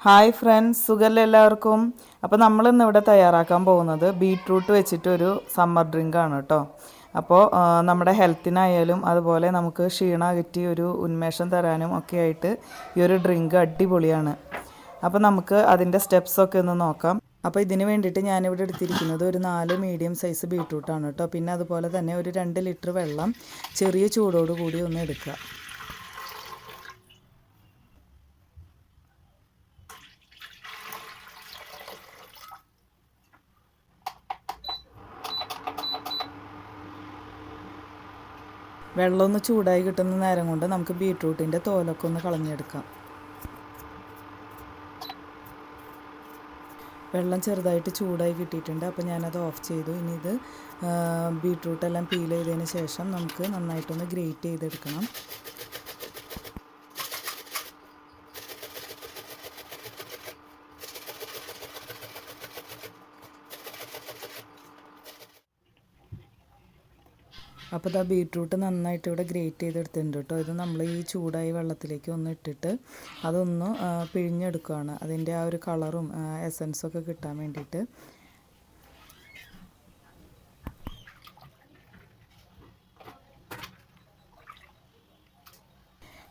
Hi friends, സുഖമല്ലേ എല്ലാവർക്കും? അപ്പോൾ നമ്മളിന്ന് ഇവിടെ തയ്യാറാക്കാൻ പോകുന്നത് ബീട്രൂട്ട് വെച്ചിട്ടൊരു സമ്മർ ഡ്രിങ്കാണ് കേട്ടോ. അപ്പോൾ നമ്മുടെ ഹെൽത്തിനായാലും അതുപോലെ നമുക്ക് ക്ഷീണം അകറ്റി ഒരു ഉന്മേഷം തരാനും ഒക്കെ ആയിട്ട് ഈ ഒരു ഡ്രിങ്ക് അടിപൊളിയാണ്. അപ്പോൾ നമുക്ക് അതിൻ്റെ സ്റ്റെപ്സൊക്കെ ഒന്ന് നോക്കാം. അപ്പോൾ ഇതിന് വേണ്ടിയിട്ട് ഞാനിവിടെ എടുത്തിരിക്കുന്നത് ഒരു 4 മീഡിയം സൈസ് ബീട്രൂട്ടാണ് കേട്ടോ. പിന്നെ അതുപോലെ തന്നെ ഒരു 2 ലിറ്റർ വെള്ളം ചെറിയ ചൂടോട് കൂടി ഒന്ന് എടുക്കുക. വെള്ളം ഒന്ന് ചൂടായി കിട്ടുന്ന നേരം കൊണ്ട് നമുക്ക് ബീട്രൂട്ടിൻ്റെ തോലൊക്കെ ഒന്ന് കളഞ്ഞെടുക്കാം. വെള്ളം ചെറുതായിട്ട് ചൂടായി കിട്ടിയിട്ടുണ്ട്. അപ്പോൾ ഞാനത് ഓഫ് ചെയ്തു. ഇനി ഇത് ബീട്രൂട്ടെല്ലാം പീൽ ചെയ്തതിന് ശേഷം നമുക്ക് നന്നായിട്ടൊന്ന് ഗ്രേറ്റ് ചെയ്തെടുക്കണം. അപ്പോൾ ഇതാ ബീട്രൂട്ട് നന്നായിട്ട് ഇവിടെ ഗ്രേറ്റ് ചെയ്തെടുത്തിട്ടുണ്ട് കേട്ടോ. ഇത് നമ്മൾ ഈ ചൂടായ വെള്ളത്തിലേക്ക് ഒന്ന് ഇട്ടിട്ട് അതൊന്ന് പിഴിഞ്ഞെടുക്കുകയാണ്, അതിൻ്റെ ആ ഒരു കളറും എസൻസൊക്കെ കിട്ടാൻ വേണ്ടിയിട്ട്.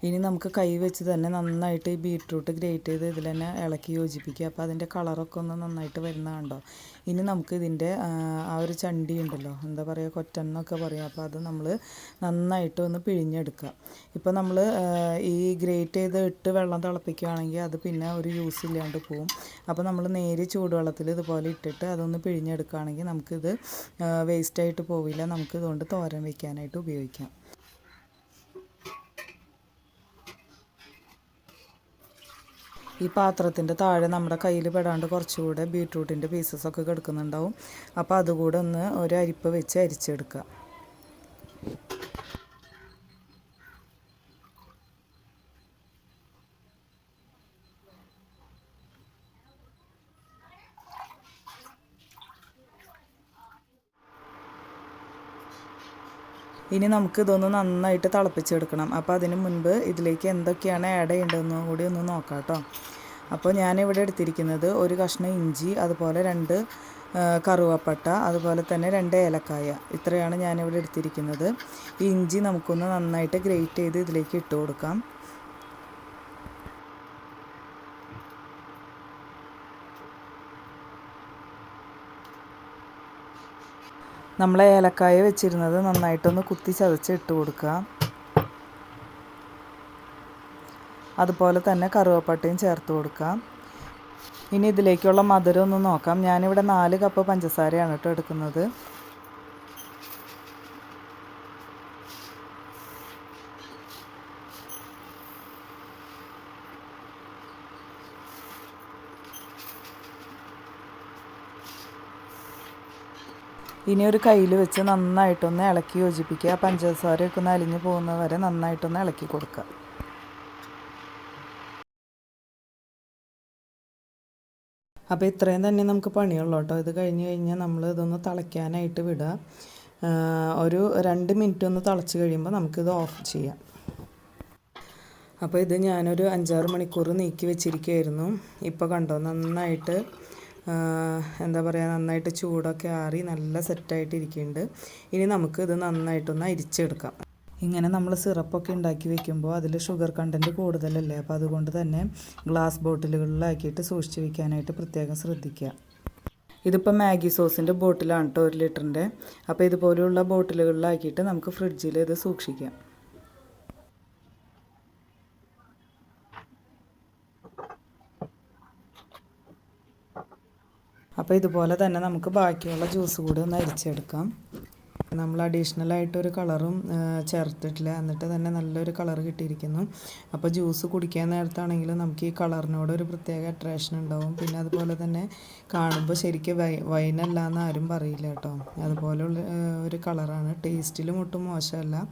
ഇനി നമുക്ക് കൈ വെച്ച് തന്നെ നന്നായിട്ട് ഈ ബീട്രൂട്ട് ഗ്രേറ്റ് ചെയ്ത് ഇതിൽ തന്നെ ഇളക്കി യോജിപ്പിക്കുക. അപ്പോൾ അതിൻ്റെ കളറൊക്കെ ഒന്ന് നന്നായിട്ട് വരുന്ന കണ്ടോ. ഇനി നമുക്ക് ഇതിൻ്റെ ആ ഒരു ചണ്ടി ഉണ്ടല്ലോ, എന്താ പറയുക, കൊറ്റന്നൊക്കെ പറയും. അപ്പോൾ അത് നമ്മൾ നന്നായിട്ട് ഒന്ന് പിഴിഞ്ഞെടുക്കുക. ഇപ്പോൾ നമ്മൾ ഈ ഗ്രേറ്റ് ചെയ്ത് ഇട്ട് വെള്ളം തിളപ്പിക്കുകയാണെങ്കിൽ അത് പിന്നെ ഒരു യൂസ് ഇല്ലാണ്ട് പോവും. അപ്പോൾ നമ്മൾ നേരി ചൂടുവെള്ളത്തിൽ ഇതുപോലെ ഇട്ടിട്ട് അതൊന്ന് പിഴിഞ്ഞെടുക്കുകയാണെങ്കിൽ നമുക്കിത് വേസ്റ്റായിട്ട് പോവില്ല. നമുക്കിതുകൊണ്ട് തോരൻ വയ്ക്കാനായിട്ട് ഉപയോഗിക്കാം. ഈ പാത്രത്തിൻ്റെ താഴെ നമ്മുടെ കയ്യിൽ പെടാണ്ട് കുറച്ചുകൂടെ ബീട്രൂട്ടിൻ്റെ പീസസൊക്കെ കിടക്കുന്നുണ്ടാവും. അപ്പോൾ അതുകൂടെ ഒന്ന് ഒരു അരിപ്പ് വെച്ച് അരിച്ചെടുക്കുക. ഇനി നമുക്ക് ഇതൊന്ന് നന്നായിട്ട് തിളപ്പിച്ചെടുക്കണം. അപ്പോൾ അതിന് മുൻപ് ഇതിലേക്ക് എന്തൊക്കെയാണ് ആഡ് ചെയ്യേണ്ടതെന്നും കൂടി ഒന്ന് നോക്കാം കേട്ടോ. അപ്പോൾ ഞാനിവിടെ എടുത്തിരിക്കുന്നത് ഒരു കഷ്ണം ഇഞ്ചി, അതുപോലെ 2 കറുവപ്പട്ട, അതുപോലെ തന്നെ 2 ഏലക്കായ. ഇത്രയാണ് ഞാനിവിടെ എടുത്തിരിക്കുന്നത്. ഈ ഇഞ്ചി നമുക്കൊന്ന് നന്നായിട്ട് ഗ്രേറ്റ് ചെയ്ത് ഇതിലേക്ക് ഇട്ട് കൊടുക്കാം. നമ്മൾ ഏലക്കായ വെച്ചിരുന്നത് നന്നായിട്ടൊന്ന് കുത്തി ചതച്ച് ഇട്ട് കൊടുക്കുക. അതുപോലെ തന്നെ കറുവപ്പട്ടയും ചേർത്ത് കൊടുക്കാം. ഇനി ഇതിലേക്കുള്ള മധുരം ഒന്ന് നോക്കാം. ഞാനിവിടെ 4 കപ്പ് പഞ്ചസാരയാണ് കേട്ടോ എടുക്കുന്നത്. ഇനി ഒരു കയ്യിൽ വെച്ച് നന്നായിട്ടൊന്ന് ഇളക്കി യോജിപ്പിക്കുക. പഞ്ചസാരയൊക്കെ ഒന്ന് അലിഞ്ഞു പോകുന്നത് വരെ നന്നായിട്ടൊന്ന് ഇളക്കി കൊടുക്കുക. അപ്പോൾ ഇത്രയും തന്നെ നമുക്ക് പണിയുള്ളൂ കേട്ടോ. ഇത് കഴിഞ്ഞ് കഴിഞ്ഞാൽ നമ്മൾ ഇതൊന്ന് തിളയ്ക്കാനായിട്ട് വിടുക. ഒരു 2 മിനിറ്റ് ഒന്ന് തിളച്ച് കഴിയുമ്പോൾ നമുക്കിത് ഓഫ് ചെയ്യാം. അപ്പോൾ ഇത് ഞാനൊരു 5-6 മണിക്കൂർ നീക്കി വെച്ചിരിക്കുകയായിരുന്നു. ഇപ്പോൾ കണ്ടോ, നന്നായിട്ട് എന്താ പറയുക, നന്നായിട്ട് ചൂടൊക്കെ ആറി നല്ല സെറ്റായിട്ട് ഇരിക്കുന്നുണ്ട്. ഇനി നമുക്ക് ഇത് നന്നായിട്ടൊന്ന് അരിച്ചെടുക്കാം. ഇങ്ങനെ നമ്മൾ സിറപ്പൊക്കെ ഉണ്ടാക്കി വെക്കുമ്പോൾ അതിൽ ഷുഗർ കണ്ടൻറ്റ് കൂടുതലല്ലേ. അപ്പോൾ അതുകൊണ്ട് തന്നെ ഗ്ലാസ് ബോട്ടിലുകളിലാക്കിയിട്ട് സൂക്ഷിച്ച് വയ്ക്കാനായിട്ട് പ്രത്യേകം ശ്രദ്ധിക്കുക. ഇതിപ്പോൾ മാഗി സോസിൻ്റെ ബോട്ടിലാണ് കേട്ടോ, 1 ലിറ്ററിൻ്റെ. അപ്പോൾ ഇതുപോലെയുള്ള ബോട്ടിലുകളിലാക്കിയിട്ട് നമുക്ക് ഫ്രിഡ്ജിൽ ഇത് സൂക്ഷിക്കാം. അപ്പോൾ ഇതുപോലെ തന്നെ നമുക്ക് ബാക്കിയുള്ള ജ്യൂസ് കൂടി ഒന്ന് അരിച്ചെടുക്കാം. നമ്മൾ അഡീഷണലായിട്ടൊരു കളറും ചേർത്തിട്ടില്ല, എന്നിട്ട് തന്നെ നല്ലൊരു കളർ കിട്ടിയിരിക്കുന്നു. അപ്പോൾ ജ്യൂസ് കുടിക്കാൻ നേരത്താണെങ്കിലും നമുക്ക് ഈ കളറിനോട് ഒരു പ്രത്യേക അട്രാക്ഷൻ ഉണ്ടാവും. പിന്നെ അതുപോലെ തന്നെ കാണുമ്പോൾ ശരിക്കും വൈനല്ല എന്ന് ആരും പറയില്ല കേട്ടോ. അതുപോലെയുള്ള ഒരു കളറാണ്. ടേസ്റ്റിലും ഒട്ടും മോശമല്ല,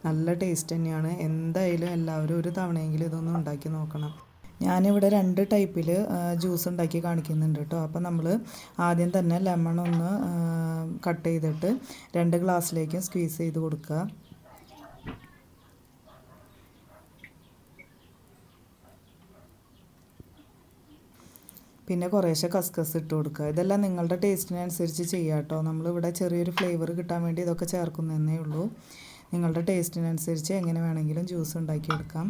നല്ല ടേസ്റ്റ് തന്നെയാണ്. എന്തായാലും എല്ലാവരും ഒരു തവണയെങ്കിലും ഇതൊന്നും ഉണ്ടാക്കി നോക്കണം. ഞാനിവിടെ 2 ടൈപ്പിൽ ജ്യൂസ് ഉണ്ടാക്കി കാണിക്കുന്നുണ്ട് കേട്ടോ. അപ്പോൾ നമ്മൾ ആദ്യം തന്നെ ലെമൺ ഒന്ന് കട്ട് ചെയ്തിട്ട് 2 ഗ്ലാസ്സിലേക്കും സ്ക്വീസ് ചെയ്ത് കൊടുക്കുക. പിന്നെ കുറേശ്ശെ കസ്കസ് ഇട്ട് കൊടുക്കുക. ഇതെല്ലാം നിങ്ങളുടെ ടേസ്റ്റിനനുസരിച്ച് ചെയ്യുക കേട്ടോ. നമ്മളിവിടെ ചെറിയൊരു ഫ്ലേവർ കിട്ടാൻ വേണ്ടി ഇതൊക്കെ ചേർക്കുന്നതന്നേ ഉള്ളൂ. നിങ്ങളുടെ ടേസ്റ്റിനനുസരിച്ച് എങ്ങനെ വേണമെങ്കിലും ജ്യൂസ് ഉണ്ടാക്കിയെടുക്കാം.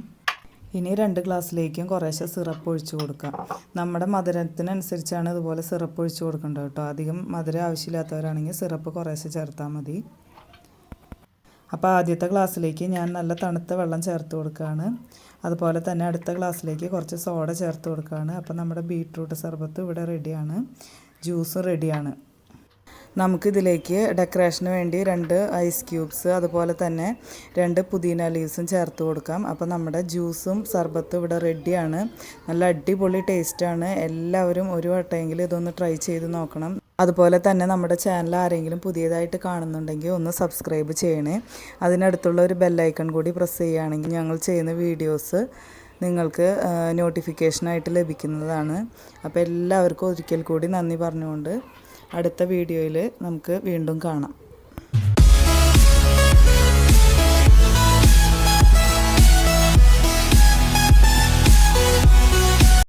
ഇനി 2 ഗ്ലാസ്സിലേക്കും കുറേശ്ശെ സിറപ്പ് ഒഴിച്ച് കൊടുക്കാം. നമ്മുടെ മധുരത്തിനനുസരിച്ചാണ് ഇതുപോലെ സിറപ്പ് ഒഴിച്ച് കൊടുക്കേണ്ടത് കേട്ടോ. അധികം മധുരം ആവശ്യമില്ലാത്തവരാണെങ്കിൽ സിറപ്പ് കുറേശ്ശെ ചേർത്താൽ മതി. അപ്പോൾ ആദ്യത്തെ ഗ്ലാസ്സിലേക്ക് ഞാൻ നല്ല തണുത്ത വെള്ളം ചേർത്ത് കൊടുക്കുകയാണ്. അതുപോലെ തന്നെ അടുത്ത ഗ്ലാസ്സിലേക്ക് കുറച്ച് സോഡ ചേർത്ത് കൊടുക്കുകയാണ്. അപ്പോൾ നമ്മുടെ ബീട്രൂട്ട് സർബത്ത് ഇവിടെ റെഡിയാണ്, ജ്യൂസ് റെഡിയാണ്. നമുക്കിതിലേക്ക് ഡെക്കറേഷന് വേണ്ടി 2 ഐസ് ക്യൂബ്സ് അതുപോലെ തന്നെ 2 പുതിന ലീവ്സും ചേർത്ത് കൊടുക്കാം. അപ്പോൾ നമ്മുടെ ജ്യൂസും സർബത്തും ഇവിടെ റെഡിയാണ്. നല്ല അടിപൊളി ടേസ്റ്റാണ്. എല്ലാവരും ഒരു വട്ടമെങ്കിലും ഇതൊന്ന് ട്രൈ ചെയ്ത് നോക്കണം. അതുപോലെ തന്നെ നമ്മുടെ ചാനൽ ആരെങ്കിലും പുതിയതായിട്ട് കാണുന്നുണ്ടെങ്കിൽ ഒന്ന് സബ്സ്ക്രൈബ് ചെയ്യണേ. അതിനടുത്തുള്ള ഒരു ബെല്ലൈക്കൺ കൂടി പ്രസ് ചെയ്യുകയാണെങ്കിൽ ഞങ്ങൾ ചെയ്യുന്ന വീഡിയോസ് നിങ്ങൾക്ക് നോട്ടിഫിക്കേഷനായിട്ട് ലഭിക്കുന്നതാണ്. അപ്പോൾ എല്ലാവർക്കും ഒരിക്കൽ കൂടി നന്ദി പറഞ്ഞുകൊണ്ട് അടുത്ത വീഡിയോയിൽ നമുക്ക് വീണ്ടും കാണാം.